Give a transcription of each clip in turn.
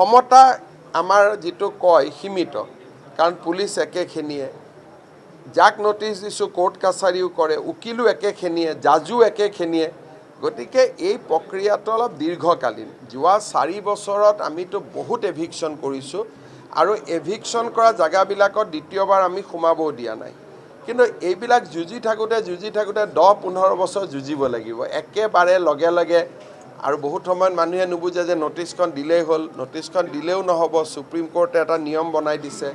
ক্ষমতা আমাৰ যিটো কয় সীমিত, কাৰণ পুলিচ একেখিনিয়ে, যাক নটিচ দিছোঁ কোৰ্ট কাছাৰীও কৰে, উকিলো একেখিনিয়ে, জাজো একেখিনিয়ে। গতিকে এই প্ৰক্ৰিয়াটো অলপ দীৰ্ঘকালীন। যোৱা 4 বছৰত আমিতো বহুত এভিকশ্যন কৰিছোঁ, আৰু এভিকশ্যন কৰা জেগাবিলাকত দ্বিতীয়বাৰ আমি সোমাবও দিয়া নাই। কিন্তু এইবিলাক যুঁজি থাকোঁতে 10-15 বছৰ যুঁজিব লাগিব একেবাৰে লগে লগে। আৰু বহুত সময়ত মানুহে নুবুজে যে নটিচখন দিলেই হ'ল, নটিচখন দিলেও নহ'ব, সুপ্ৰিম কোৰ্টে এটা নিয়ম বনাই দিছে,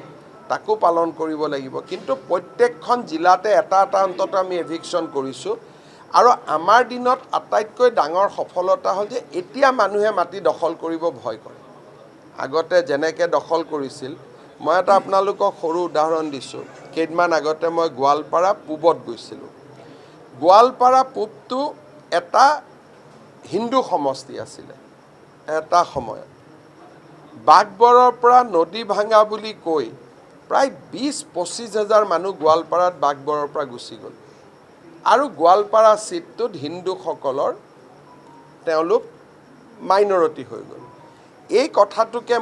তাকো পালন কৰিব লাগিব। কিন্তু প্ৰত্যেকখন জিলাতে এটা অন্তত আমি এভিকশ্যন কৰিছোঁ। আৰু আমাৰ দিনত আটাইতকৈ ডাঙৰ সফলতা হ'ল যে এতিয়া মানুহে মাটি দখল কৰিব ভয় কৰে। আগতে যেনেকৈ দখল কৰিছিল, মই এটা আপোনালোকক সৰু উদাহৰণ দিছোঁ। কেইদিনমান আগতে মই গোৱালপাৰা পূবত গৈছিলোঁ। গোৱালপাৰা পূবটো এটা হিন্দু সমষ্টি আছিলে এটা সময়ত। বাঘবৰৰ পৰা নদী ভাঙা বুলি কৈ প্ৰায় 20-25 হাজাৰ মানুহ গোৱালপাৰাত বাঘবৰৰ পৰা গুচি গ'ল। আৰু গোৱালপাৰা চিটটোত হিন্দুসকলৰ তেওঁলোক মাইনৰিটি হৈ গ'ল। এই কথাটোকে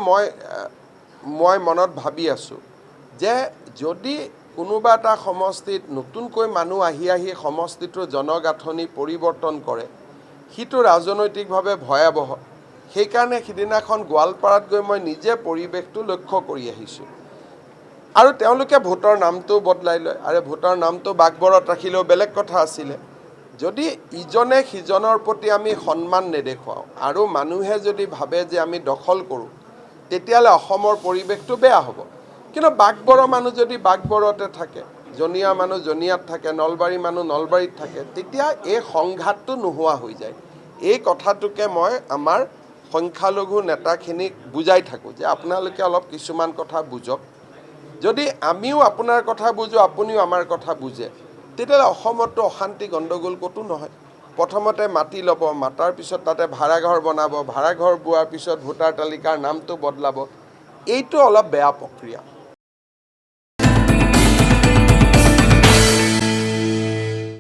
মই মনত ভাবি আছোঁ যে যদি কোনোবা এটা সমষ্টিত নতুনকৈ মানুহ আহি সমষ্টিটোৰ জনগাঁথনি পৰিৱৰ্তন কৰে, সিটো ৰাজনৈতিকভাৱে ভয়াৱহ। সেইকাৰণে সিদিনাখন গোৱালপাৰাত গৈ মই নিজে পৰিৱেশটো লক্ষ্য কৰি আহিছোঁ। আৰু তেওঁলোকে ভোটৰ নামটো বদলাই লয়। আৰু ভোটৰ নামটো বাঘবৰত ৰাখিলেও বেলেগ কথা আছিলে। যদি ইজনে সিজনৰ প্ৰতি আমি সন্মান নেদেখুৱাওঁ আৰু মানুহে যদি ভাবে যে আমি দখল কৰোঁ, তেতিয়াহ'লে অসমৰ পৰিৱেশটো বেয়া হ'ব। কিন্তু বাঘবৰৰ মানুহ যদি বাঘবৰতে থাকে, জনিয়া মানুহ জনিয়াত থাকে, নলবাৰী মানুহ নলবাৰীত থাকে, তেতিয়া এই সংঘাতটো নোহোৱা হৈ যায়। এই কথাটোকে মই আমাৰ সংখ্যালঘু নেতাখিনিক বুজাই থাকোঁ যে আপোনালোকে অলপ কিছুমান কথা বুজক। যদি আমিও আপোনাৰ কথা বুজোঁ, আপুনিও আমাৰ কথা বুজে, তেতিয়াহ'লে অসমতো অশান্তি গণ্ডগোল ক'তো নহয়। প্ৰথমতে মাটি ল'ব, মাতাৰ পিছত তাতে ভাড়াঘৰ বনাব, ভাড়াঘৰ বোৱাৰ পিছত ভোটাৰ তালিকাৰ নামটো বদলাব। এইটো অলপ বেয়া প্ৰক্ৰিয়া।